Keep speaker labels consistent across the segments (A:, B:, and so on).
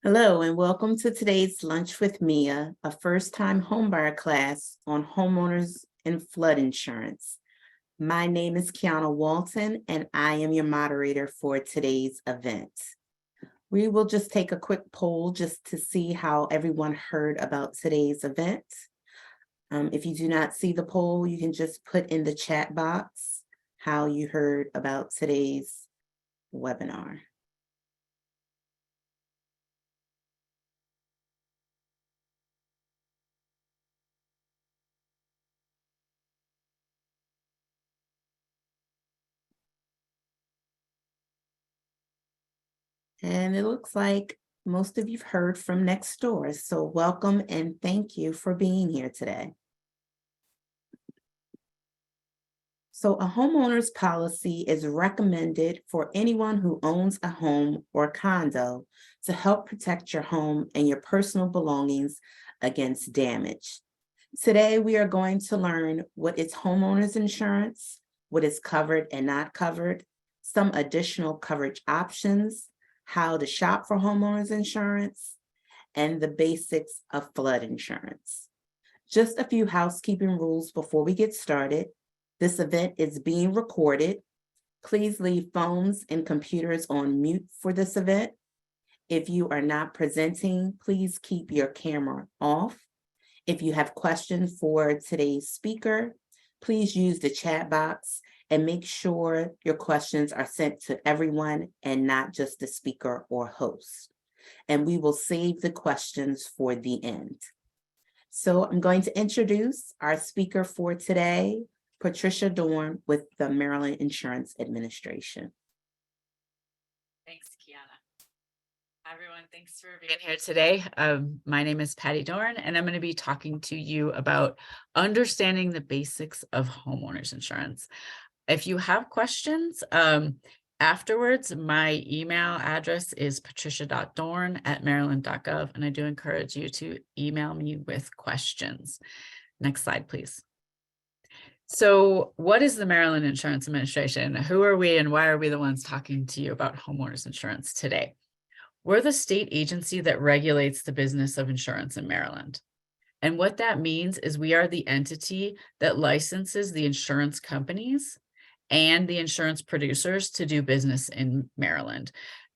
A: Hello, and welcome to today's Lunch with Mia, a first-time homebuyer class on homeowners and flood insurance. My name is Kiana Walton, and I am your moderator for today's event. We will just take a quick poll just to see how everyone heard about today's event. If you do not see the poll, you can just put in the chat box how you heard about today's webinar. And it looks like most of you've heard from next door. So welcome and thank you for being here today. So a homeowner's policy is recommended for anyone who owns a home or condo to help protect your home and your personal belongings against damage. Today, we are going to learn what is homeowners insurance, what is covered and not covered, some additional coverage options, how to shop for homeowners insurance, and the basics of flood insurance. Just a few housekeeping rules before we get started. This event is being recorded. Please leave phones and computers on mute for this event. If you are not presenting, please keep your camera off. If you have questions for today's speaker, please use the chat box and make sure your questions are sent to everyone and not just the speaker or host. And we will save the questions for the end. So I'm going to introduce our speaker for today, Patricia Dorn with the Maryland Insurance Administration.
B: Thanks, Kiana. Hi, everyone. Thanks for being here today. My name is Patty Dorn, and I'm going to be talking to you about understanding the basics of homeowners insurance. If you have questions, afterwards, my email address is patricia.dorn@maryland.gov, and I do encourage you to email me with questions. Next slide, please. So what is the Maryland Insurance Administration? Who are we and why are we the ones talking to you about homeowners insurance today? We're the state agency that regulates the business of insurance in Maryland. And what that means is we are the entity that licenses the insurance companies and the insurance producers to do business in Maryland.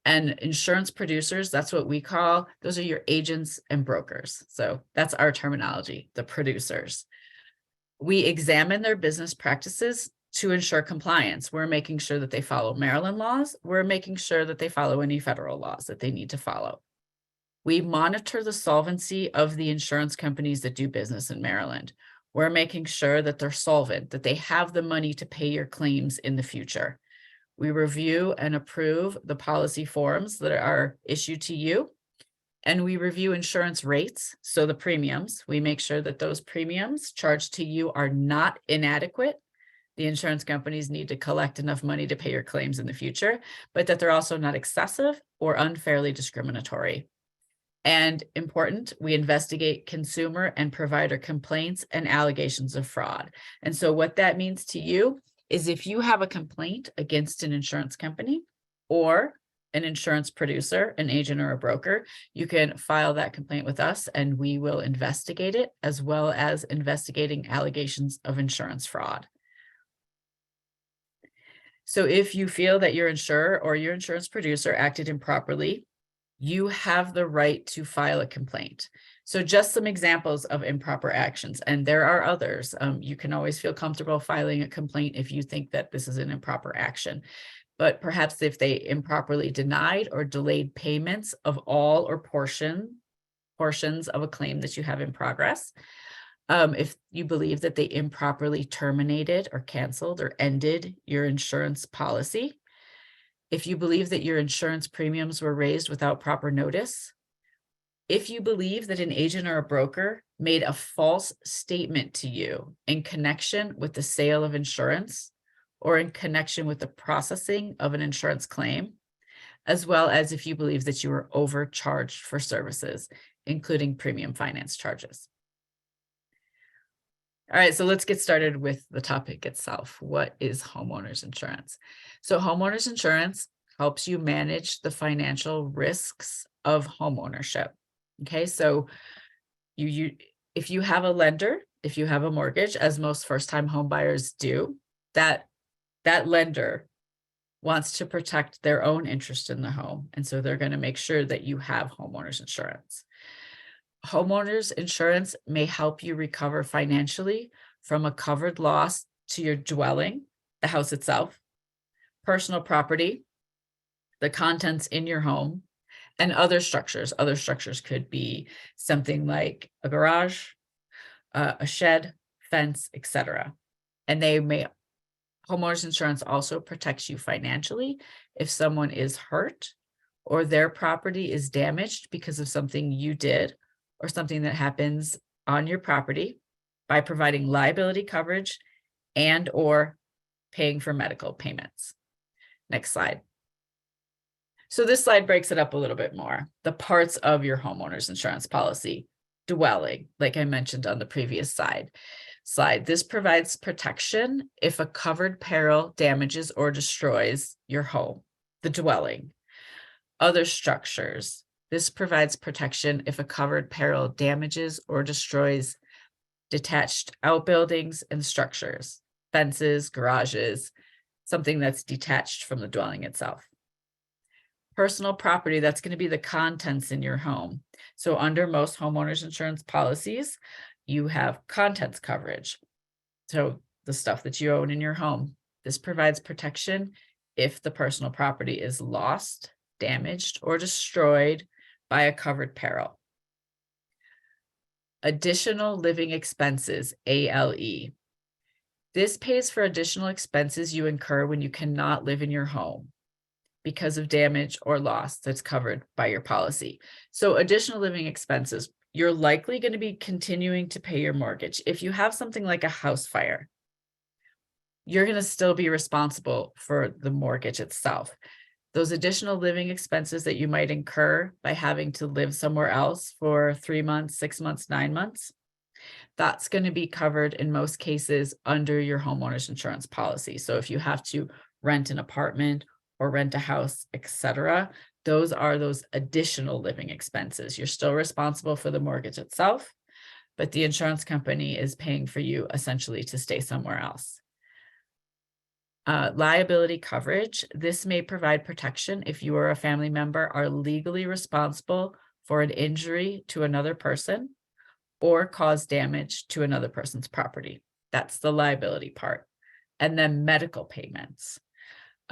B: And insurance producers, that's what we call, those are your agents and brokers. So that's our terminology, the producers. We examine their business practices to ensure compliance. We're making sure that they follow Maryland laws. We're making sure that they follow any federal laws that they need to follow. We monitor the solvency of the insurance companies that do business in Maryland. We're making sure that they're solvent, that they have the money to pay your claims in the future. We review and approve the policy forms that are issued to you. And we review insurance rates, so the premiums. We make sure that those premiums charged to you are not inadequate. The insurance companies need to collect enough money to pay your claims in the future, but that they're also not excessive or unfairly discriminatory. And important, we investigate consumer and provider complaints and allegations of fraud. And so what that means to you is if you have a complaint against an insurance company or an insurance producer, an agent or a broker, you can file that complaint with us and we will investigate it, as well as investigating allegations of insurance fraud. So if you feel that your insurer or your insurance producer acted improperly, you have the right to file a complaint. So just some examples of improper actions, and there are others. You can always feel comfortable filing a complaint if you think that this is an improper action. But perhaps if they improperly denied or delayed payments of all or portions of a claim that you have in progress, if you believe that they improperly terminated or canceled or ended your insurance policy, if you believe that your insurance premiums were raised without proper notice, if you believe that an agent or a broker made a false statement to you in connection with the sale of insurance, or in connection with the processing of an insurance claim, as well as if you believe that you were overcharged for services, including premium finance charges. All right, so let's get started with the topic itself. What is homeowners insurance? So homeowners insurance helps you manage the financial risks of homeownership. Okay, so if you have a lender, if you have a mortgage, as most first-time home buyers do, that lender wants to protect their own interest in the home. And so they're going to make sure that you have homeowners insurance. Homeowners insurance may help you recover financially from a covered loss to your dwelling, the house itself, personal property, the contents in your home, and other structures. Other structures could be something like a garage, a shed, fence, etc. And homeowners insurance also protects you financially if someone is hurt or their property is damaged because of something you did or something that happens on your property, by providing liability coverage and or paying for medical payments. Next slide. So this slide breaks it up a little bit more. The parts of your homeowner's insurance policy. Dwelling, like I mentioned on the previous slide. This provides protection if a covered peril damages or destroys your home, the dwelling. Other structures. This provides protection if a covered peril damages or destroys detached outbuildings and structures, fences, garages, something that's detached from the dwelling itself. Personal property, that's going to be the contents in your home. So under most homeowners insurance policies, you have contents coverage. So the stuff that you own in your home. This provides protection if the personal property is lost, damaged, or destroyed by a covered peril. Additional living expenses, ALE. This pays for additional expenses you incur when you cannot live in your home because of damage or loss that's covered by your policy. So additional living expenses, you're likely going to be continuing to pay your mortgage. If you have something like a house fire, you're going to still be responsible for the mortgage itself. Those additional living expenses that you might incur by having to live somewhere else for 3 months, 6 months, 9 months, that's going to be covered in most cases under your homeowner's insurance policy. So if you have to rent an apartment or rent a house, etc., those are those additional living expenses. You're still responsible for the mortgage itself, but the insurance company is paying for you essentially to stay somewhere else. Liability coverage. This may provide protection if you or a family member are legally responsible for an injury to another person or cause damage to another person's property. That's the liability part. And then medical payments.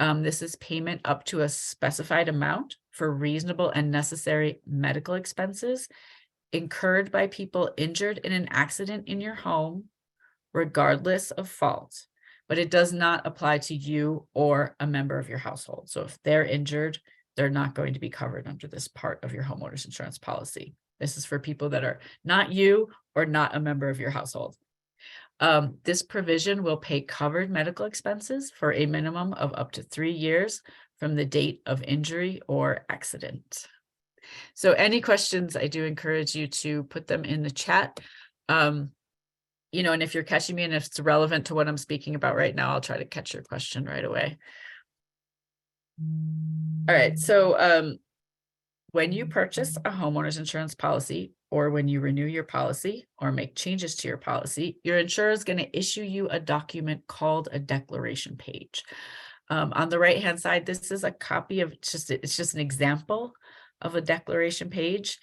B: This is payment up to a specified amount for reasonable and necessary medical expenses incurred by people injured in an accident in your home, regardless of fault. But it does not apply to you or a member of your household. So if they're injured, they're not going to be covered under this part of your homeowner's insurance policy. This is for people that are not you or not a member of your household. This provision will pay covered medical expenses for a minimum of up to 3 years from the date of injury or accident. So any questions, I do encourage you to put them in the chat. And if you're catching me and if it's relevant to what I'm speaking about right now, I'll try to catch your question right away. All right. So when you purchase a homeowner's insurance policy, or when you renew your policy or make changes to your policy, your insurer is going to issue you a document called a declaration page. On the right-hand side, this is a copy of it's just an example of a declaration page.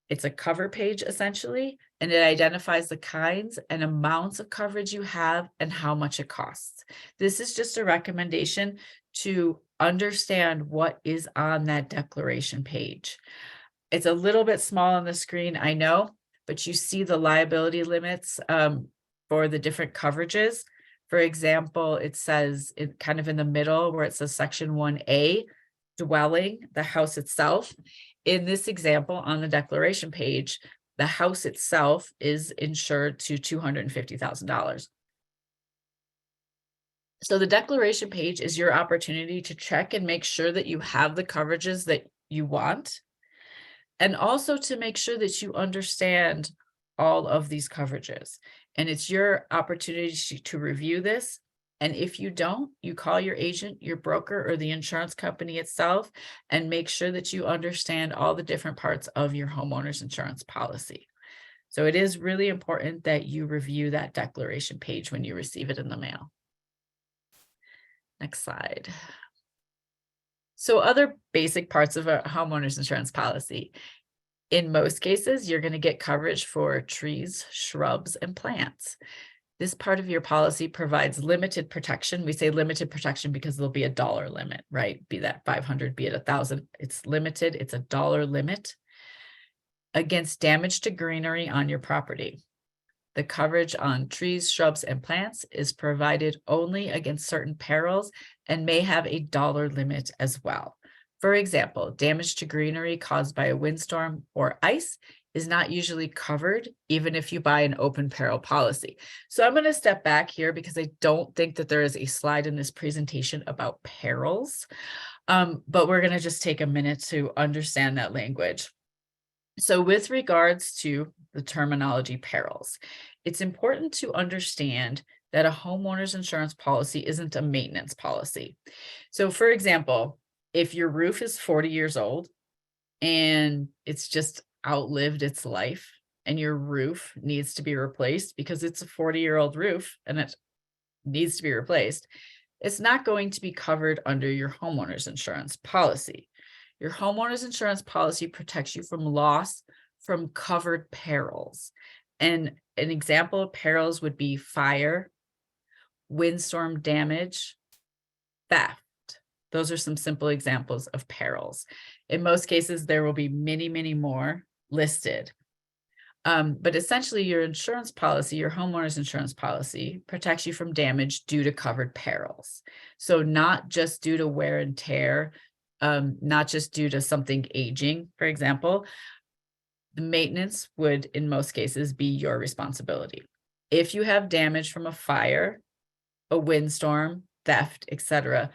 B: It's a cover page essentially, and it identifies the kinds and amounts of coverage you have and how much it costs. This is just a recommendation to understand what is on that declaration page. It's a little bit small on the screen, I know, but you see the liability limits for the different coverages. For example, it says kind of in the middle where it says section 1A, dwelling, the house itself. In this example on the declaration page, the house itself is insured to $250,000. So the declaration page is your opportunity to check and make sure that you have the coverages that you want, and also to make sure that you understand all of these coverages. And it's your opportunity to review this And if you don't, you call your agent, your broker, or the insurance company itself, and make sure that you understand all the different parts of your homeowner's insurance policy. So it is really important that you review that declaration page when you receive it in the mail. Next slide. So other basic parts of a homeowner's insurance policy. In most cases, you're going to get coverage for trees, shrubs, and plants. This part of your policy provides limited protection. We say limited protection because there'll be a dollar limit, right? Be that 500, be it 1,000. It's limited. It's a dollar limit against damage to greenery on your property. The coverage on trees, shrubs, and plants is provided only against certain perils and may have a dollar limit as well. For example, damage to greenery caused by a windstorm or ice is not usually covered, even if you buy an open peril policy. So I'm going to step back here because I don't think that there is a slide in this presentation about perils, but we're going to just take a minute to understand that language. So with regards to the terminology perils, it's important to understand that a homeowner's insurance policy isn't a maintenance policy. So for example, if your roof is 40 years old and it's just outlived its life and your roof needs to be replaced because it's a 40-year-old roof and it needs to be replaced, it's not going to be covered under your homeowner's insurance policy. Your homeowner's insurance policy protects you from loss from covered perils. And an example of perils would be fire, windstorm damage, theft. Those are some simple examples of perils. In most cases, there will be many, many more listed. But essentially, your insurance policy, your homeowner's insurance policy, protects you from damage due to covered perils. So not just due to wear and tear, not just due to something aging, for example. The maintenance would, in most cases, be your responsibility. If you have damage from a fire, a windstorm, theft, etc.,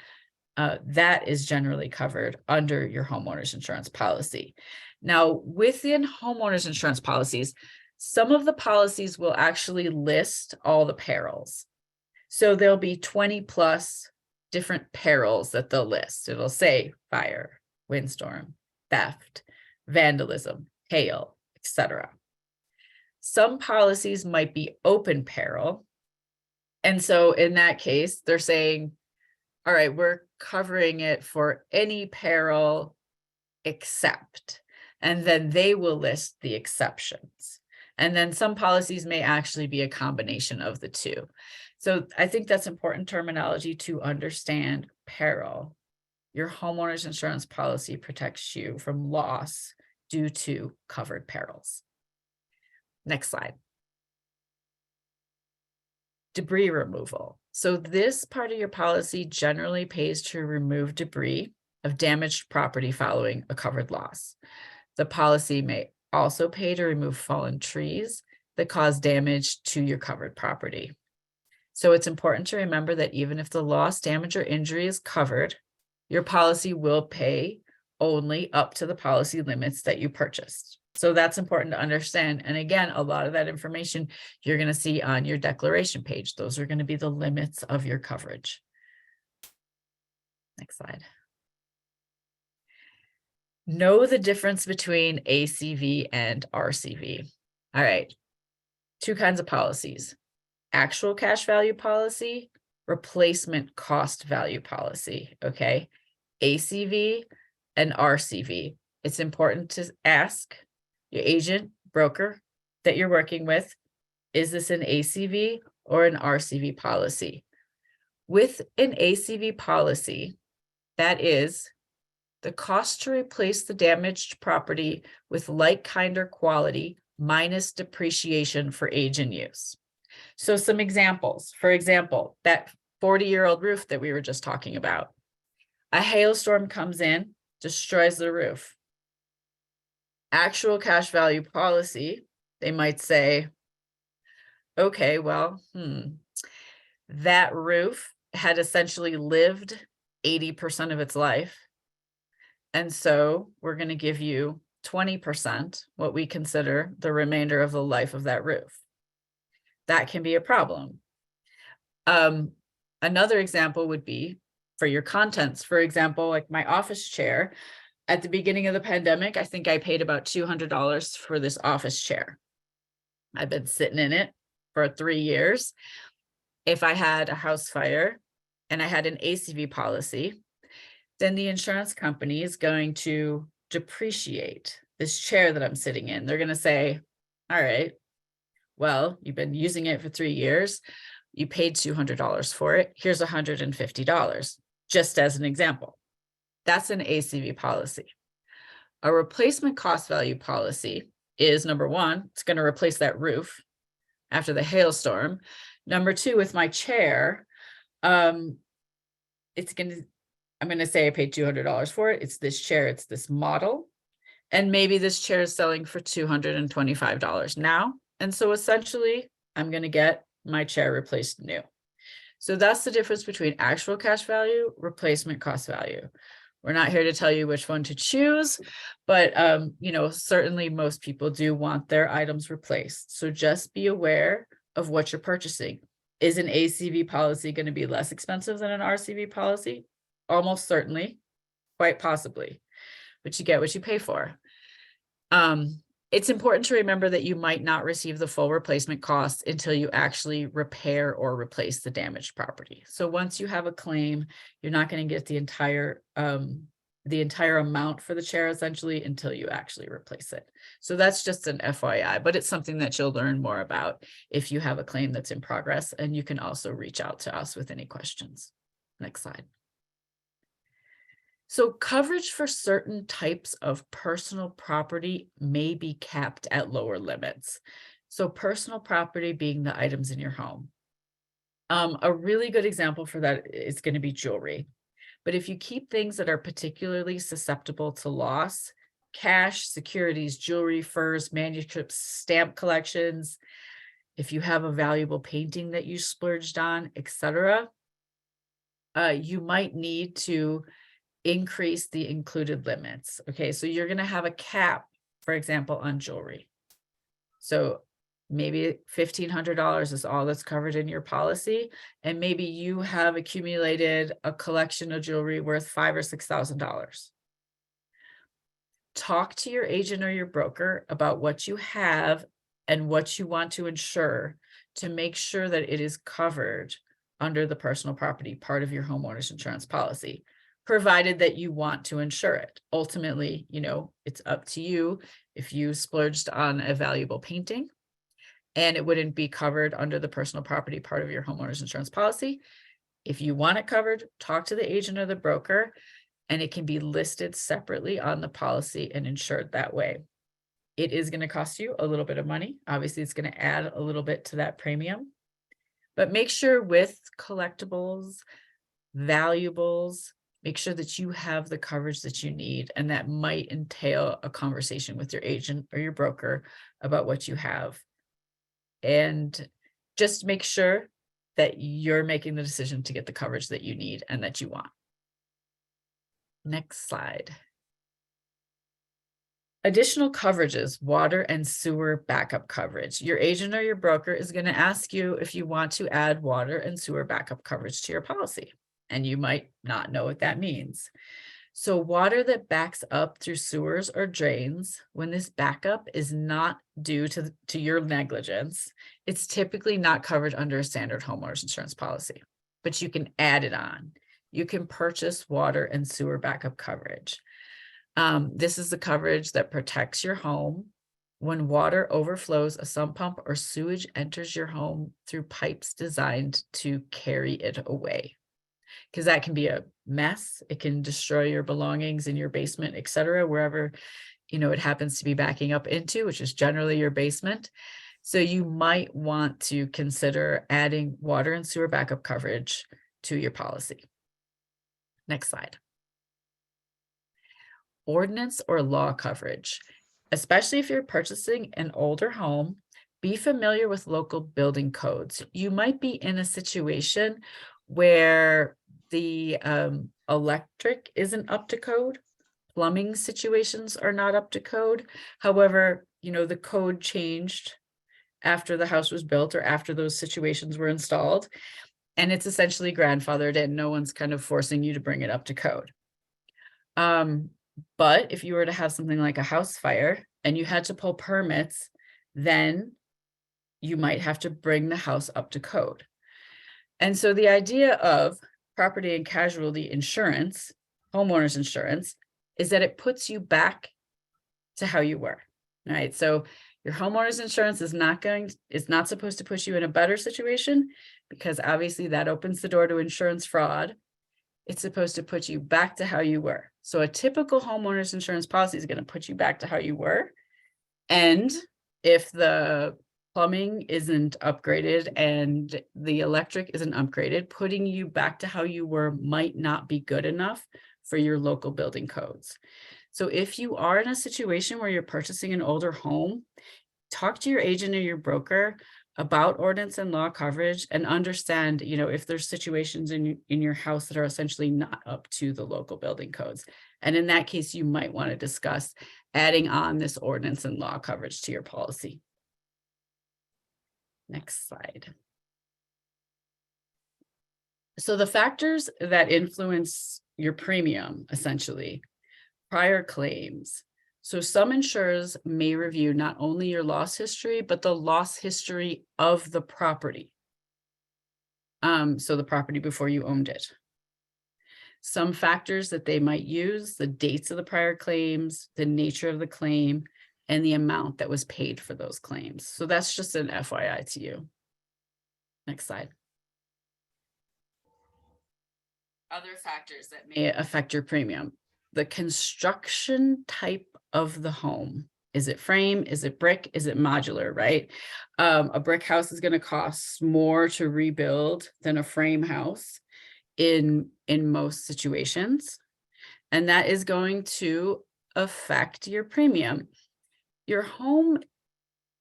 B: that is generally covered under your homeowner's insurance policy. Now, within homeowners insurance policies, some of the policies will actually list all the perils. So there'll be 20 plus different perils that they'll list. It'll say fire, windstorm, theft, vandalism, hail, etc. Some policies might be open peril. And so in that case, they're saying, all right, we're covering it for any peril except, and then they will list the exceptions. And then some policies may actually be a combination of the two. So I think that's important terminology to understand peril. Your homeowner's insurance policy protects you from loss due to covered perils. Next slide. Debris removal. So this part of your policy generally pays to remove debris of damaged property following a covered loss. The policy may also pay to remove fallen trees that cause damage to your covered property. So it's important to remember that even if the loss, damage, or injury is covered, your policy will pay only up to the policy limits that you purchased. So that's important to understand. And again, a lot of that information you're going to see on your declaration page. Those are going to be the limits of your coverage. Next slide. Know the difference between ACV and RCV. All right. Two kinds of policies: actual cash value policy, replacement cost value policy. Okay. ACV and RCV. It's important to ask your agent, broker that you're working with, is this an ACV or an RCV policy? With an ACV policy, that is the cost to replace the damaged property with like, kind, or quality minus depreciation for age and use. So some examples. For example, that 40-year-old roof that we were just talking about. A hailstorm comes in, destroys the roof. Actual cash value policy, they might say, okay, well, that roof had essentially lived 80% of its life. And so we're going to give you 20%, what we consider the remainder of the life of that roof. That can be a problem. Another example would be for your contents. For example, like my office chair, at the beginning of the pandemic, I think I paid about $200 for this office chair. I've been sitting in it for 3 years. If I had a house fire and I had an ACV policy, then the insurance company is going to depreciate this chair that I'm sitting in. They're going to say, all right, well, you've been using it for 3 years. You paid $200 for it. Here's $150, just as an example. That's an ACV policy. A replacement cost value policy is, number one, it's going to replace that roof after the hailstorm. Number two, with my chair, I'm going to say I paid $200 for it. It's this chair, it's this model. And maybe this chair is selling for $225 now. And so essentially, I'm going to get my chair replaced new. So that's the difference between actual cash value, replacement cost value. We're not here to tell you which one to choose, but certainly most people do want their items replaced. So just be aware of what you're purchasing. Is an ACV policy going to be less expensive than an RCV policy? Almost certainly, quite possibly, but you get what you pay for. It's important to remember that you might not receive the full replacement costs until you actually repair or replace the damaged property. So once you have a claim, you're not going to get the entire amount for the chair essentially until you actually replace it. So that's just an FYI, but it's something that you'll learn more about if you have a claim that's in progress, and you can also reach out to us with any questions. Next slide. So coverage for certain types of personal property may be capped at lower limits. So personal property being the items in your home. A really good example for that is going to be jewelry. But if you keep things that are particularly susceptible to loss, cash, securities, jewelry, furs, manuscripts, stamp collections, if you have a valuable painting that you splurged on, etc., you might need to increase the included limits. Okay, so you're going to have a cap, for example, on jewelry. So maybe $1,500 is all that's covered in your policy, and maybe you have accumulated a collection of jewelry worth $5,000 or $6,000. Talk to your agent or your broker about what you have and what you want to insure to make sure that it is covered under the personal property part of your homeowner's insurance policy, provided that you want to insure it. Ultimately, it's up to you if you splurged on a valuable painting and it wouldn't be covered under the personal property part of your homeowner's insurance policy. If you want it covered, talk to the agent or the broker, and it can be listed separately on the policy and insured that way. It is going to cost you a little bit of money. Obviously, it's going to add a little bit to that premium, but make sure with collectibles, valuables, make sure that you have the coverage that you need, and that might entail a conversation with your agent or your broker about what you have. And just make sure that you're making the decision to get the coverage that you need and that you want. Next slide. Additional coverages, water and sewer backup coverage. Your agent or your broker is going to ask you if you want to add water and sewer backup coverage to your policy, and you might not know what that means. So water that backs up through sewers or drains, when this backup is not due to your negligence, it's typically not covered under a standard homeowner's insurance policy, but you can add it on. You can purchase water and sewer backup coverage. This is the coverage that protects your home when water overflows a sump pump or sewage enters your home through pipes designed to carry it away. Because that can be a mess. It can destroy your belongings in your basement, etc., wherever it happens to be backing up into, which is generally your basement. So you might want to consider adding water and sewer backup coverage to your policy. Next slide. Ordinance or law coverage. Especially if you're purchasing an older home, be familiar with local building codes. You might be in a situation where the electric isn't up to code. Plumbing situations are not up to code. However, the code changed after the house was built or after those situations were installed. and it's essentially grandfathered in. No one's kind of forcing you to bring it up to code. But if you were to have something like a house fire and you had to pull permits, then you might have to bring the house up to code. And so the idea of property and casualty insurance, homeowners insurance, is that it puts you back to how you were, right? So your homeowners insurance is not supposed to put you in a better situation, because obviously that opens the door to insurance fraud. It's supposed to put you back to how you were. So a typical homeowners insurance policy is going to put you back to how you were. And if the plumbing isn't upgraded and the electric isn't upgraded, putting you back to how you were might not be good enough for your local building codes. So if you are in a situation where you're purchasing an older home, talk to your agent or your broker about ordinance and law coverage, and understand, if there's situations in your house that are essentially not up to the local building codes. And in that case, you might want to discuss adding on this ordinance and law coverage to your policy. Next slide. So the factors that influence your premium, essentially, prior claims. So some insurers may review not only your loss history, but the loss history of the property. So the property before you owned it. Some factors that they might use: the dates of the prior claims, the nature of the claim, and the amount that was paid for those claims. So that's just an FYI to you. Next slide. Other factors that may affect your premium: the construction type of the home. Is it frame? Is it brick? Is it modular, right? A brick house is going to cost more to rebuild than a frame house in most situations. And that is going to affect your premium. Your home,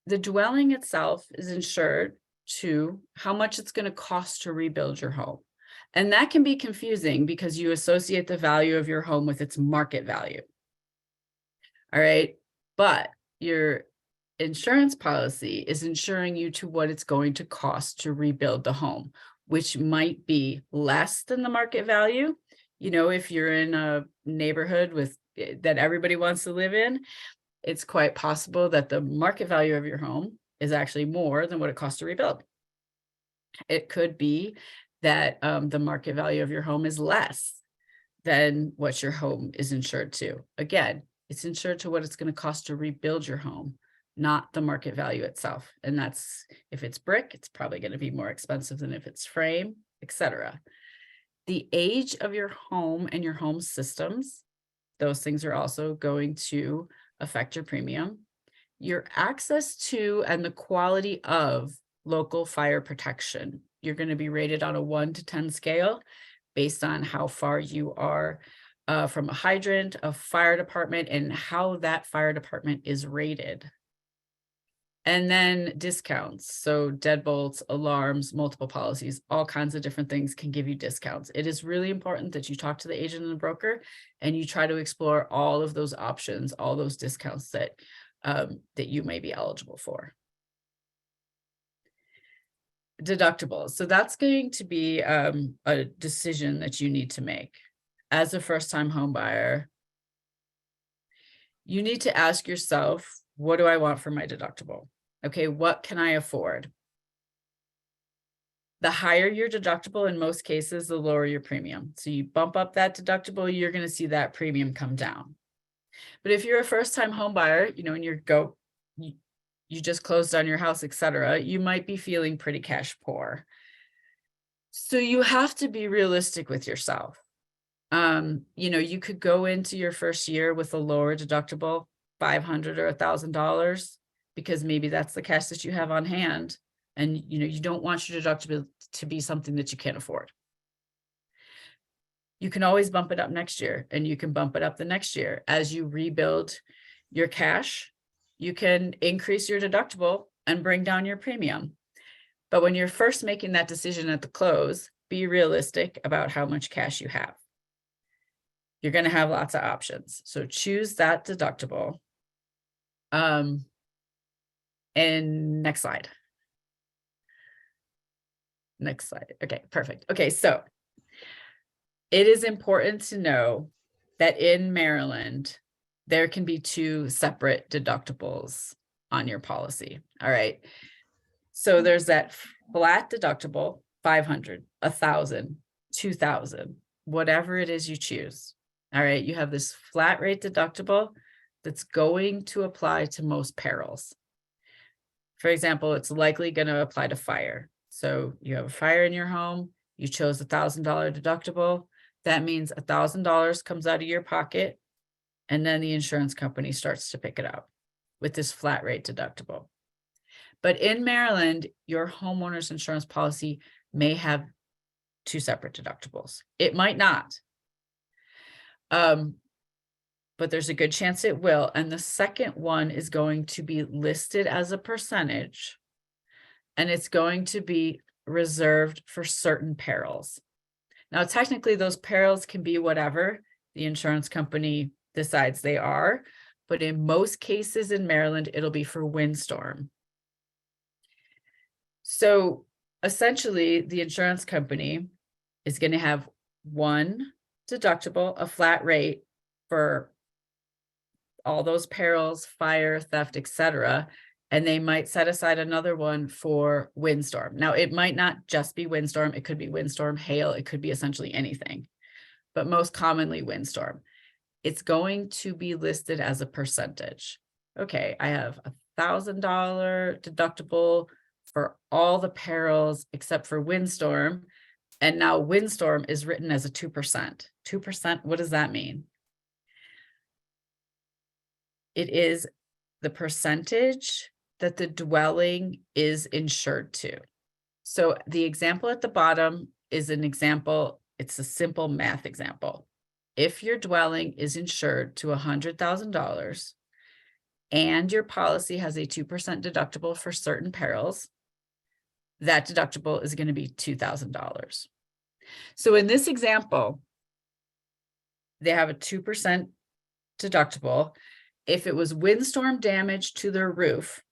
B: the dwelling itself, is insured to how much it's going to cost to rebuild your home. And that can be confusing because you associate the value of your home with its market value. All right. But your insurance policy is insuring you to what it's going to cost to rebuild the home, which might be less than the market value. If you're in a neighborhood that everybody wants to live in, it's quite possible that the market value of your home is actually more than what it costs to rebuild. It could be that the market value of your home is less than what your home is insured to. Again, it's insured to what it's going to cost to rebuild your home, not the market value itself. And that's, if it's brick, it's probably going to be more expensive than if it's frame, etc. The age of your home and your home systems, those things are also going to affect your premium. Your access to and the quality of local fire protection. You're going to be rated on a 1 to 10 scale based on how far you are from a hydrant, a fire department, and how that fire department is rated. And then discounts. So deadbolts, alarms, multiple policies, all kinds of different things can give you discounts. It is really important that you talk to the agent and the broker and you try to explore all of those options, all those discounts that you may be eligible for. Deductibles. So that's going to be a decision that you need to make. As a first-time home buyer, you need to ask yourself, what do I want for my deductible? Okay, what can I afford? The higher your deductible, in most cases, the lower your premium. So you bump up that deductible, you're going to see that premium come down. But if you're a first-time home buyer, and you just closed on your house, etc., you might be feeling pretty cash poor. So you have to be realistic with yourself. You could go into your first year with a lower deductible, $500 or $1,000, because maybe that's the cash that you have on hand. And, you don't want your deductible to be something that you can't afford. You can always bump it up next year, and you can bump it up the next year. As you rebuild your cash, you can increase your deductible and bring down your premium. But when you're first making that decision at the close, be realistic about how much cash you have. You're going to have lots of options. So choose that deductible. And next slide. Next slide. Okay, perfect. Okay, so it is important to know that in Maryland, there can be 2 separate deductibles on your policy. All right. So there's that flat deductible, 500, 1,000, 2,000, whatever it is you choose. All right. You have this flat rate deductible that's going to apply to most perils. For example, it's likely going to apply to fire. So you have a fire in your home, you chose $1,000 deductible. That means $1,000 comes out of your pocket, and then the insurance company starts to pick it up with this flat rate deductible. But in Maryland, your homeowner's insurance policy may have 2 separate deductibles. It might not. But there's a good chance it will. And the second one is going to be listed as a percentage, and it's going to be reserved for certain perils. Now, technically, those perils can be whatever the insurance company decides they are, but in most cases in Maryland, it'll be for windstorm. So essentially, the insurance company is going to have one deductible, a flat rate for all those perils, fire, theft, etc. And they might set aside another one for windstorm. Now, it might not just be windstorm. It could be windstorm, hail. It could be essentially anything, but most commonly windstorm. It's going to be listed as a percentage. Okay, I have $1,000 deductible for all the perils except for windstorm. And now windstorm is written as a 2%. 2%, what does that mean? It is the percentage that the dwelling is insured to. So the example at the bottom is an example, it's a simple math example. If your dwelling is insured to $100,000 and your policy has a 2% deductible for certain perils, that deductible is going to be $2,000. So in this example, they have a 2% deductible. If it was windstorm damage to their roof,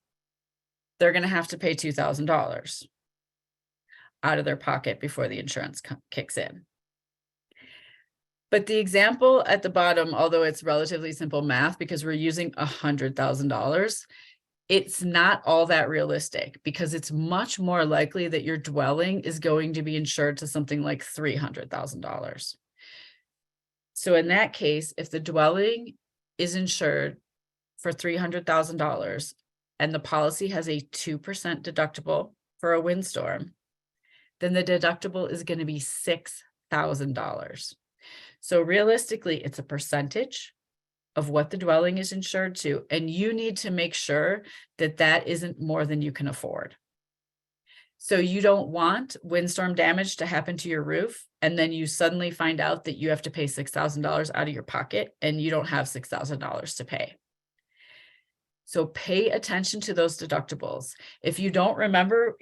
B: they're going to have to pay $2,000 out of their pocket before the insurance kicks in. But the example at the bottom, although it's relatively simple math because we're using $100,000, it's not all that realistic because it's much more likely that your dwelling is going to be insured to something like $300,000. So in that case, if the dwelling is insured for $300,000 and the policy has a 2% deductible for a windstorm, then the deductible is going to be $6,000. So realistically, it's a percentage of what the dwelling is insured to, and you need to make sure that that isn't more than you can afford. So you don't want windstorm damage to happen to your roof, and then you suddenly find out that you have to pay $6,000 out of your pocket and you don't have $6,000 to pay. So pay attention to those deductibles. If you don't remember,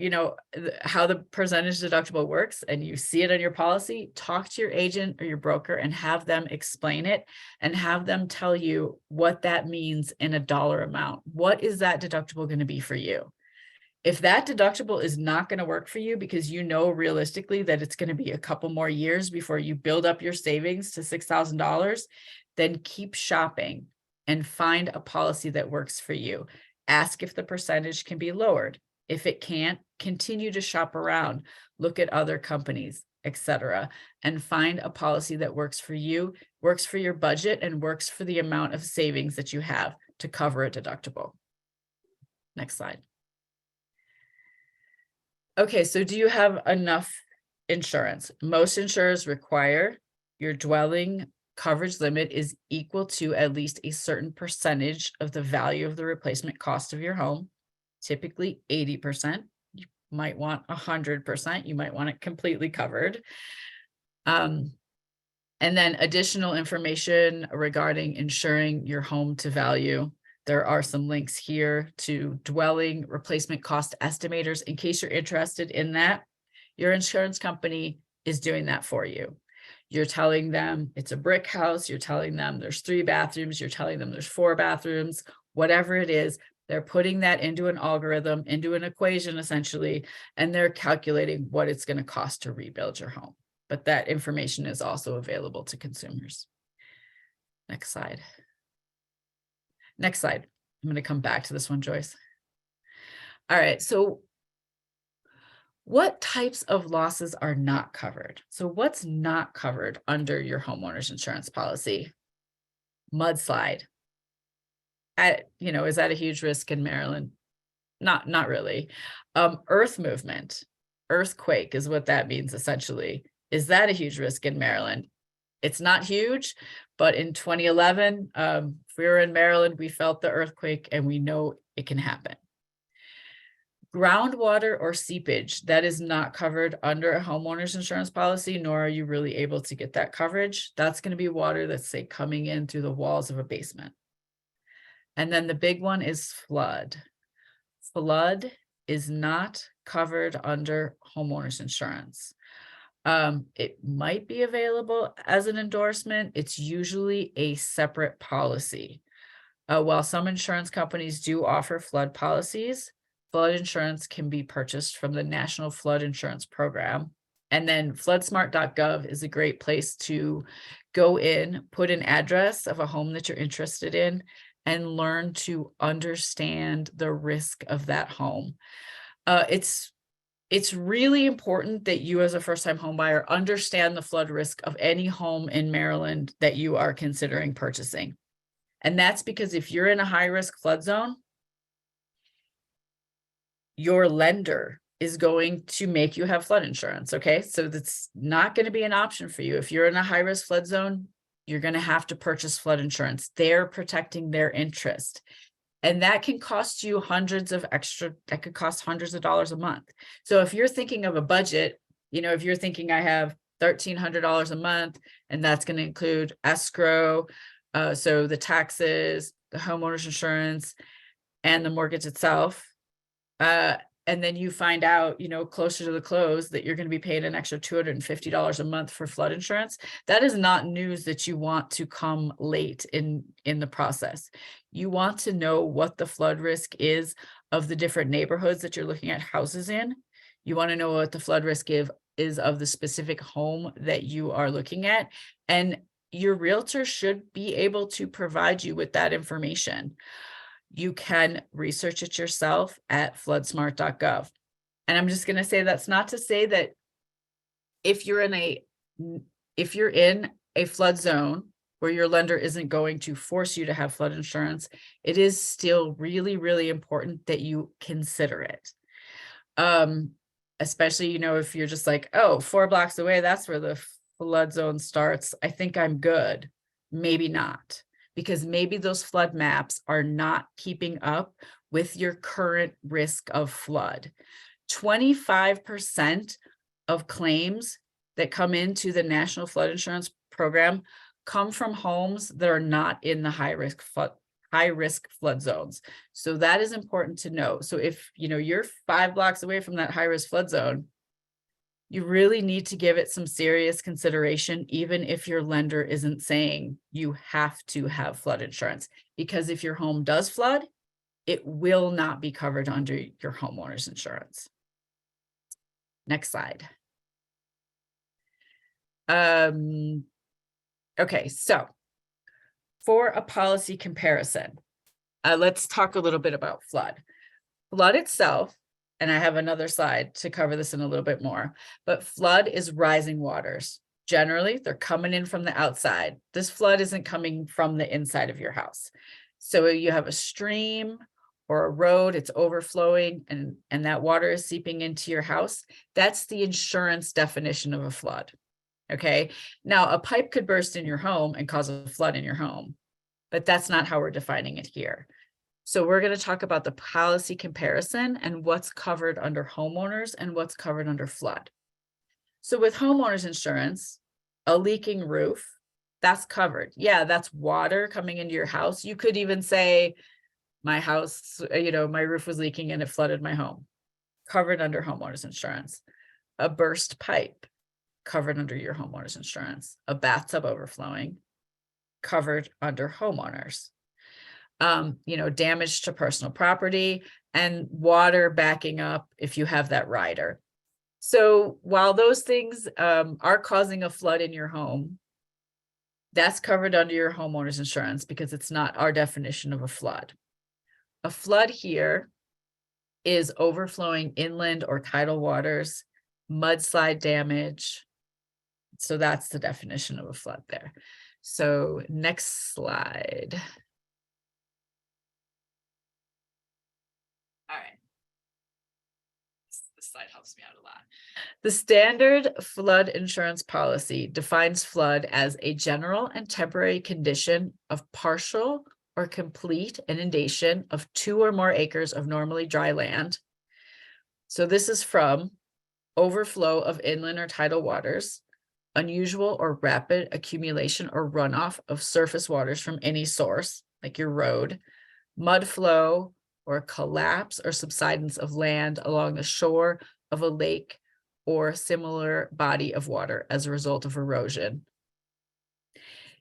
B: how the percentage deductible works and you see it on your policy, talk to your agent or your broker and have them explain it and have them tell you what that means in a dollar amount. What is that deductible going to be for you? If that deductible is not going to work for you because you know realistically that it's going to be a couple more years before you build up your savings to $6,000, then keep shopping and find a policy that works for you. Ask if the percentage can be lowered. If it can't, continue to shop around, look at other companies, etc., and find a policy that works for you, works for your budget, and works for the amount of savings that you have to cover a deductible. Next slide. Okay, so do you have enough insurance? Most insurers require your dwelling coverage limit is equal to at least a certain percentage of the value of the replacement cost of your home, typically 80%. You might want 100%. You might want it completely covered. And then additional information regarding insuring your home to value. There are some links here to dwelling replacement cost estimators in case you're interested in that. Your insurance company is doing that for you. You're telling them it's a brick house. You're telling them there's 3 bathrooms. You're telling them there's 4 bathrooms, whatever it is, They're putting that into an algorithm, into an equation essentially, and they're calculating what it's going to cost to rebuild your home. But that information is also available to consumers. Next slide. Next slide. I'm going to come back to this one, Joyce. All right, so what types of losses are not covered? So what's not covered under your homeowner's insurance policy? Mudslide. Is that a huge risk in Maryland? Not really. Earth movement, earthquake is what that means essentially. Is that a huge risk in Maryland? It's not huge, but in 2011, if we were in Maryland, we felt the earthquake and we know it can happen. Groundwater or seepage, that is not covered under a homeowner's insurance policy, nor are you really able to get that coverage. That's going to be water that's, say, coming in through the walls of a basement. And then the big one is flood. Flood is not covered under homeowner's insurance. It might be available as an endorsement. It's usually a separate policy. While some insurance companies do offer flood policies, flood insurance can be purchased from the National Flood Insurance Program. And then floodsmart.gov is a great place to go in, put an address of a home that you're interested in, and learn to understand the risk of that home. It's really important that you as a first-time home buyer understand the flood risk of any home in Maryland that you are considering purchasing. And that's because if you're in a high-risk flood zone, your lender is going to make you have flood insurance, okay? So that's not going to be an option for you. If you're in a high-risk flood zone, you're going to have to purchase flood insurance. They're protecting their interest. And that can cost you that could cost hundreds of dollars a month. So if you're thinking of a budget, if you're thinking I have $1,300 a month, and that's going to include escrow, so the taxes, the homeowner's insurance, and the mortgage itself. And then you find out, closer to the close that you're going to be paying an extra $250 a month for flood insurance. That is not news that you want to come late in the process. You want to know what the flood risk is of the different neighborhoods that you're looking at houses in. You want to know what the flood risk is of the specific home that you are looking at. And your realtor should be able to provide you with that information. You can research it yourself at floodsmart.gov. And I'm just going to say that's not to say that if you're in a flood zone where your lender isn't going to force you to have flood insurance, it is still really, really important that you consider it. Especially, if you're just like, oh, 4 blocks away, that's where the flood zone starts. I think I'm good. Maybe not. Because maybe those flood maps are not keeping up with your current risk of flood. 25% of claims that come into the National Flood Insurance Program come from homes that are not in the high-risk flood zones. So that is important to know. So if you're 5 blocks away from that high-risk flood zone, you really need to give it some serious consideration, even if your lender isn't saying you have to have flood insurance. Because if your home does flood, it will not be covered under your homeowner's insurance. Next slide. Okay, so for a policy comparison, let's talk a little bit about flood. Flood itself, and I have another slide to cover this in a little bit more, but flood is rising waters. Generally, they're coming in from the outside. This flood isn't coming from the inside of your house. So you have a stream or a road, it's overflowing, and that water is seeping into your house. That's the insurance definition of a flood. Okay. Now, a pipe could burst in your home and cause a flood in your home, but that's not how we're defining it here. So we're going to talk about the policy comparison and what's covered under homeowners and what's covered under flood. So with homeowners insurance, a leaking roof, that's covered. Yeah, that's water coming into your house. You could even say, my house, my roof was leaking and it flooded my home. Covered under homeowners insurance. A burst pipe, covered under your homeowners insurance. A bathtub overflowing, covered under homeowners. Damage to personal property, and water backing up if you have that rider. So while those things are causing a flood in your home, that's covered under your homeowner's insurance because it's not our definition of a flood. A flood here is overflowing inland or tidal waters, mudslide damage. So that's the definition of a flood there. So next slide. All right. This slide helps me out a lot. The standard flood insurance policy defines flood as a general and temporary condition of partial or complete inundation of 2 or more acres of normally dry land. So this is from overflow of inland or tidal waters, unusual or rapid accumulation or runoff of surface waters from any source, like your road, mud flow, or collapse or subsidence of land along the shore of a lake or similar body of water as a result of erosion.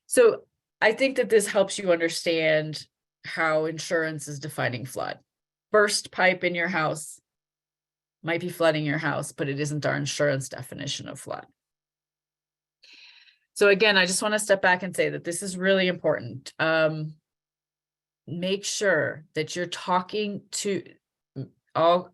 B: So I think that this helps you understand how insurance is defining flood. Burst pipe in your house might be flooding your house, but it isn't our insurance definition of flood. So again, I just want to step back and say that this is really important. Make sure that you're talking to all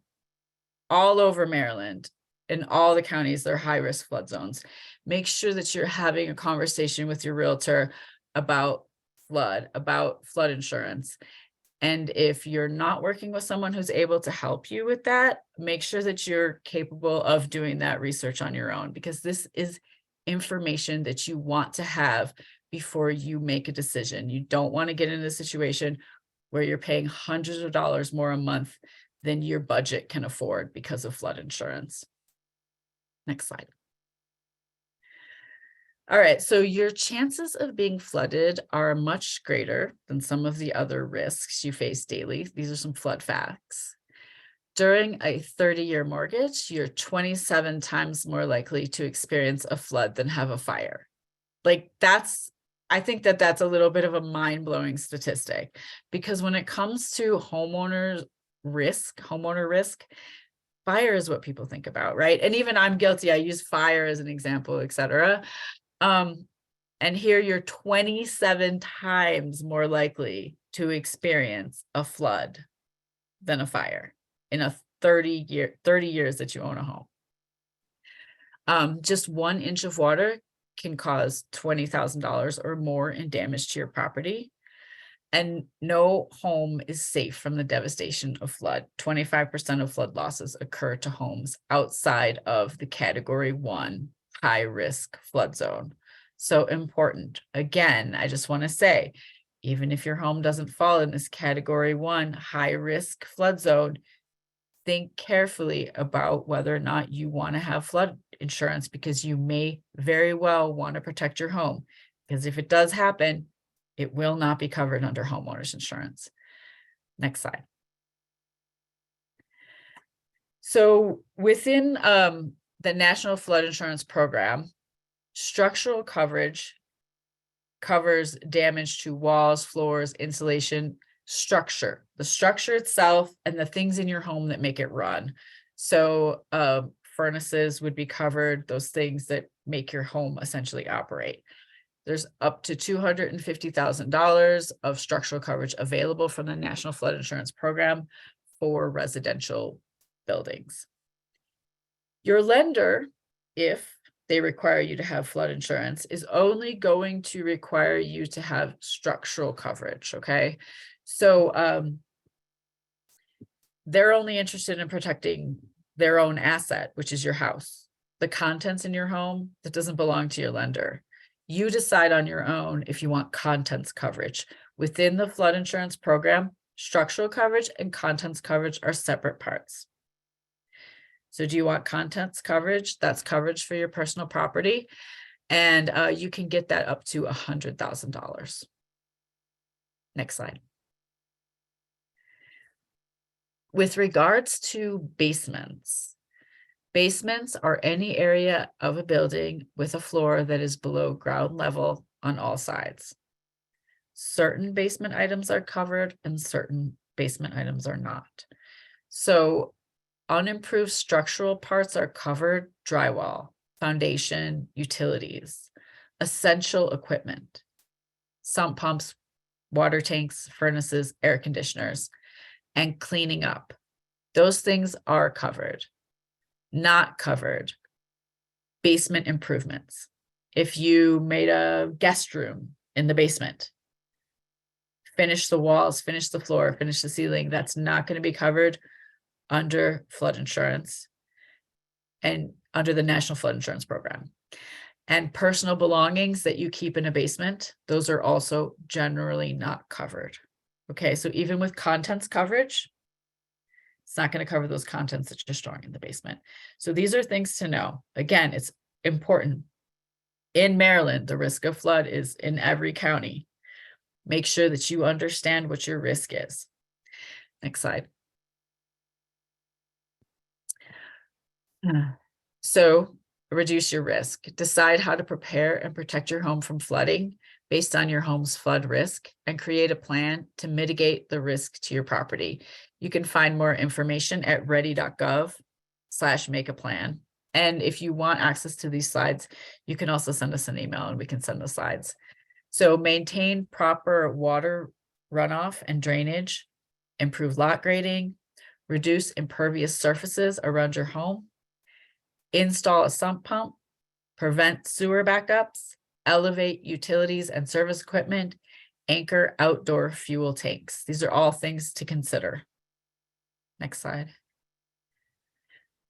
B: over Maryland in all the counties that are high-risk flood zones. Make sure that you're having a conversation with your realtor about flood insurance. And if you're not working with someone who's able to help you with that, make sure that you're capable of doing that research on your own, because this is information that you want to have before you make a decision. You don't want to get in a situation where you're paying hundreds of dollars more a month than your budget can afford because of flood insurance. Next slide. All right, so your chances of being flooded are much greater than some of the other risks you face daily. These are some flood facts. During a 30-year mortgage, you're 27 times more likely to experience a flood than have a fire. I think that that's a little bit of a mind-blowing statistic, because when it comes to homeowner risk, fire is what people think about, right? And even I'm guilty. I use fire as an example, etc. And here you're 27 times more likely to experience a flood than a fire in a 30 years that you own a home. Just 1 inch of water can cause $20,000 or more in damage to your property. And no home is safe from the devastation of flood. 25% of flood losses occur to homes outside of the Category 1 high-risk flood zone. So important. Again, I just want to say, even if your home doesn't fall in this Category 1 high-risk flood zone, think carefully about whether or not you want to have flood insurance, because you may very well want to protect your home. Because if it does happen, it will not be covered under homeowners insurance. Next slide. So within the National Flood Insurance Program, structural coverage covers damage to walls, floors, insulation, structure, the structure itself, and the things in your home that make it run. So furnaces would be covered, those things that make your home essentially operate. There's up to $250,000 of structural coverage available from the National Flood Insurance Program for residential buildings. Your lender, if they require you to have flood insurance, is only going to require you to have structural coverage, okay? So they're only interested in protecting their own asset, which is your house. The contents in your home, that doesn't belong to your lender. You decide on your own if you want contents coverage. Within the flood insurance program, structural coverage and contents coverage are separate parts. So do you want contents coverage? That's coverage for your personal property. And you can get that up to $100,000. Next slide. With regards to basements, basements are any area of a building with a floor that is below ground level on all sides. Certain basement items are covered and certain basement items are not. So unimproved structural parts are covered: drywall, foundation, utilities, essential equipment, sump pumps, water tanks, furnaces, air conditioners, and cleaning up. Those things are covered. Not covered: basement improvements. If you made a guest room in the basement, finish the walls, finish the floor, finish the ceiling, that's not going to be covered under flood insurance and under the National Flood Insurance Program. And personal belongings that you keep in a basement, those are also generally not covered. Okay, so even with contents coverage, it's not going to cover those contents that you're storing in the basement. So these are things to know. Again, it's important. In Maryland, the risk of flood is in every county. Make sure that you understand what your risk is. Next slide. So reduce your risk. Decide how to prepare and protect your home from flooding based on your home's flood risk, and create a plan to mitigate the risk to your property. You can find more information at ready.gov/make-a-plan. And if you want access to these slides, you can also send us an email and we can send the slides. So maintain proper water runoff and drainage, improve lot grading, reduce impervious surfaces around your home, install a sump pump, prevent sewer backups, elevate utilities and service equipment, anchor outdoor fuel tanks. These are all things to consider. Next slide.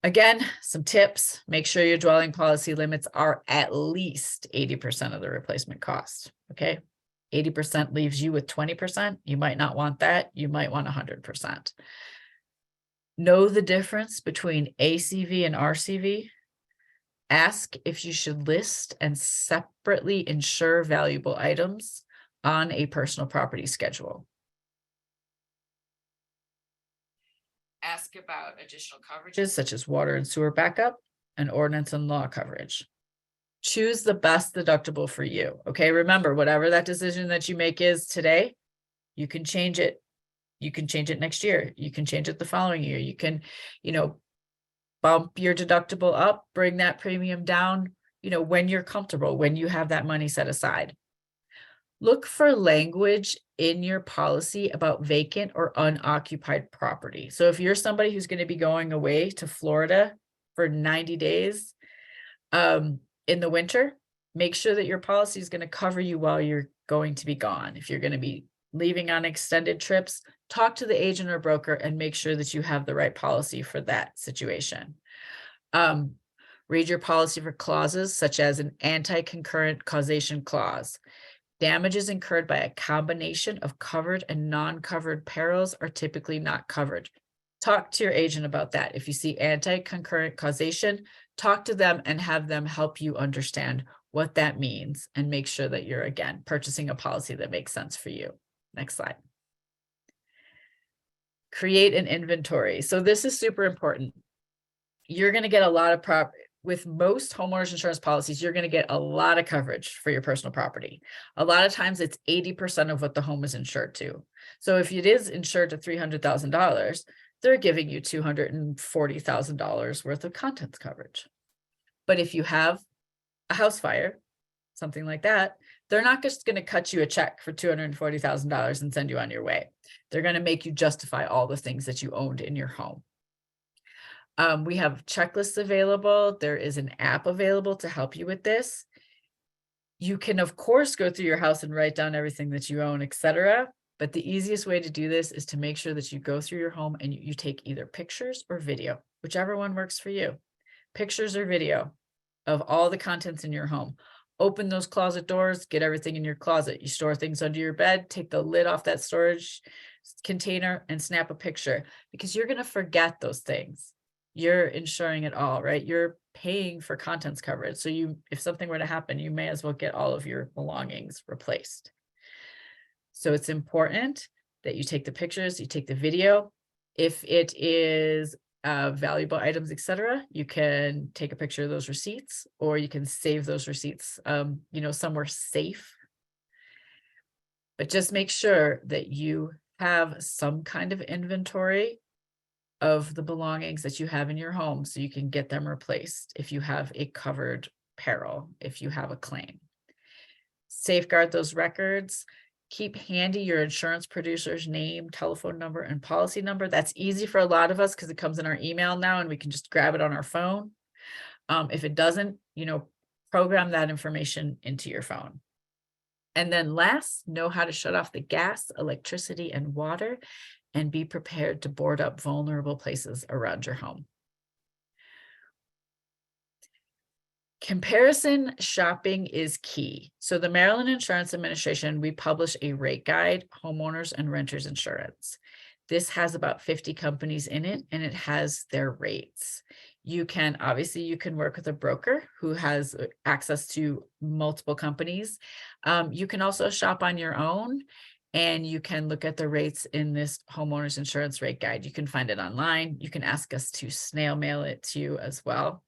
B: Again, some tips: make sure your dwelling policy limits are at least 80% of the replacement cost. Okay, 80% leaves you with 20%. You might not want that. You might want 100%. Know the difference between ACV and RCV. Ask if you should list and separately insure valuable items on a personal property schedule. Ask about additional coverages such as water and sewer backup and ordinance and law coverage. Choose the best deductible for you. Okay, remember, whatever that decision that you make is today, you can change it. You can change it next year. You can change it the following year. You can, bump your deductible up, bring that premium down, when you're comfortable, when you have that money set aside. Look for language in your policy about vacant or unoccupied property. So if you're somebody who's going to be going away to Florida for 90 days in the winter, make sure that your policy is going to cover you while you're going to be gone. If you're going to be leaving on extended trips, talk to the agent or broker and make sure that you have the right policy for that situation. Read your policy for clauses such as an anti-concurrent causation clause. Damages incurred by a combination of covered and non-covered perils are typically not covered. Talk to your agent about that. If you see anti-concurrent causation, talk to them and have them help you understand what that means and make sure that you're, again, purchasing a policy that makes sense for you. Next slide. Create an inventory. So this is super important. You're going to get a lot of with most homeowners insurance policies, you're going to get a lot of coverage for your personal property. A lot of times it's 80% of what the home is insured to. So if it is insured to $300,000, they're giving you $240,000 worth of contents coverage. But if you have a house fire, something like that, they're not just going to cut you a check for $240,000 and send you on your way. They're going to make you justify all the things that you owned in your home. We have checklists available. There is an app available to help you with this. You can, of course, go through your house and write down everything that you own, etc. But the easiest way to do this is to make sure that you go through your home and you take either pictures or video, whichever one works for you. Pictures or video of all the contents in your home. Open those closet doors, get everything in your closet. You store things under your bed, take the lid off that storage container and snap a picture, because you're going to forget those things. You're insuring it all, right? You're paying for contents coverage. So if something were to happen, you may as well get all of your belongings replaced. So it's important that you take the pictures, you take the video. If it is valuable items, etc., you can take a picture of those receipts, or you can save those receipts, somewhere safe. But just make sure that you have some kind of inventory of the belongings that you have in your home so you can get them replaced if you have a covered peril, if you have a claim. Safeguard those records. Keep handy your insurance producer's name, telephone number, and policy number. That's easy for a lot of us because it comes in our email now and we can just grab it on our phone. If it doesn't, program that information into your phone. And then last, know how to shut off the gas, electricity, and water, and be prepared to board up vulnerable places around your home. Comparison shopping is key. So the Maryland Insurance Administration, we publish a rate guide, homeowners and renters insurance. This has about 50 companies in it, and it has their rates. You can work with a broker who has access to multiple companies. You can also shop on your own, and you can look at the rates in this homeowners insurance rate guide. You can find it online. You can ask us to snail mail it to you as well.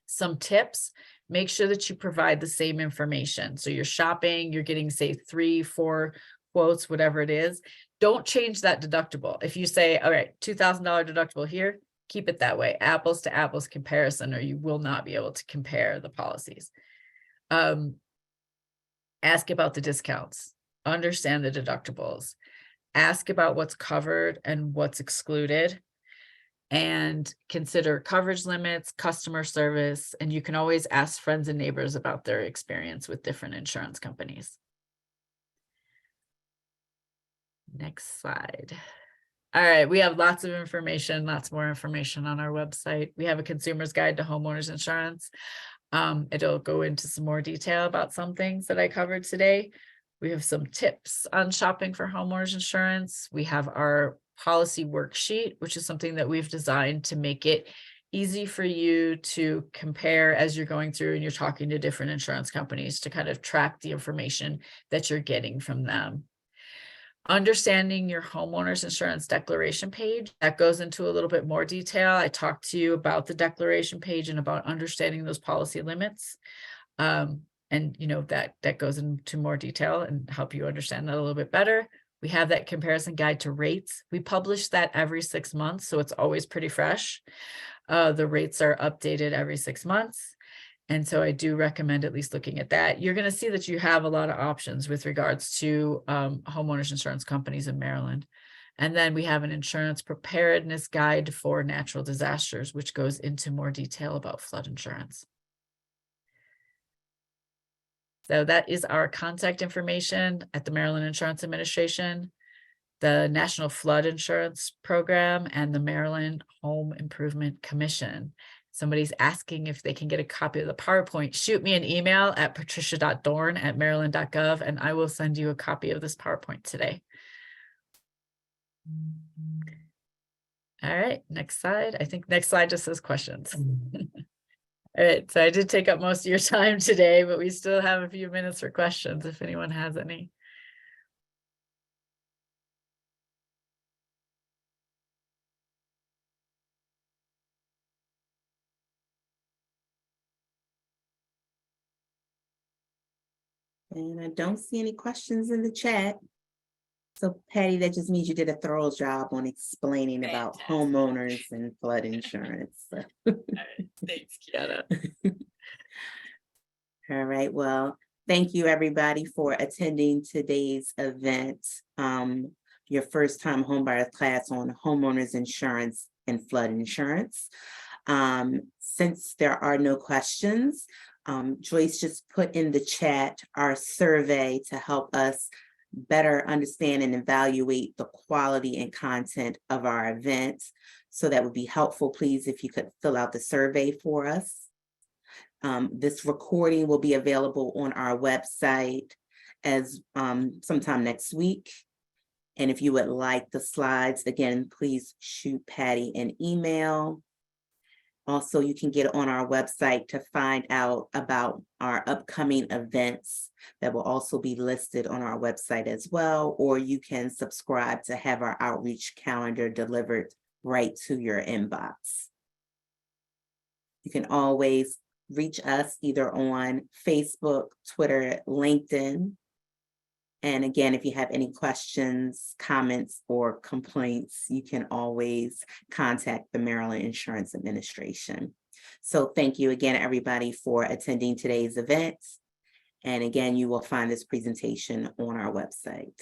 B: Some tips: make sure that you provide the same information. So you're shopping, you're getting, say, 3-4 quotes, whatever it is. Don't change that deductible. If you say, all right, $2,000 deductible here, keep it that way, apples to apples comparison, or you will not be able to compare the policies. Ask about the discounts, understand the deductibles, ask about what's covered and what's excluded, and consider coverage limits, customer service, and you can always ask friends and neighbors about their experience with different insurance companies. Next slide. All right, we have lots of information, lots more information on our website. We have a consumer's guide to homeowners insurance. It'll go into some more detail about some things that I covered today. We have some tips on shopping for homeowners insurance. We have our policy worksheet, which is something that we've designed to make it easy for you to compare as you're going through and you're talking to different insurance companies to kind of track the information that you're getting from them. Understanding your homeowner's insurance declaration page, that goes into a little bit more detail. I talked to you about the declaration page and about understanding those policy limits. And that goes into more detail and help you understand that a little bit better. We have that comparison guide to rates. We publish that every 6 months, so it's always pretty fresh. The rates are updated every 6 months. And so I do recommend at least looking at that. You're going to see that you have a lot of options with regards to homeowners insurance companies in Maryland. And then we have an insurance preparedness guide for natural disasters, which goes into more detail about flood insurance. So that is our contact information at the Maryland Insurance Administration, the National Flood Insurance Program, and the Maryland Home Improvement Commission. Somebody's asking if they can get a copy of the PowerPoint. Shoot me an email at patricia.dorn@maryland.gov, and I will send you a copy of this PowerPoint today. All right, next slide. I think next slide just says questions. All right, so I did take up most of your time today, but we still have a few minutes for questions if anyone has any.
A: And I don't see any questions in the chat. So Patty, that just means you did a thorough job on explaining about homeowners and flood insurance. So.
B: Thanks, Kiana.
A: All right, well, thank you everybody for attending today's event. Your first time homebuyer class on homeowners insurance and flood insurance. Since there are no questions, Joyce just put in the chat our survey to help us better understand and evaluate the quality and content of our event. So that would be helpful, please, if you could fill out the survey for us. This recording will be available on our website as sometime next week. And if you would like the slides, again, please shoot Patty an email. Also, you can get on our website to find out about our upcoming events that will also be listed on our website as well, or you can subscribe to have our outreach calendar delivered right to your inbox. You can always reach us either on Facebook, Twitter, LinkedIn, And again, if you have any questions, comments, or complaints, you can always contact the Maryland Insurance Administration. So thank you again, everybody, for attending today's event. And again, you will find this presentation on our website.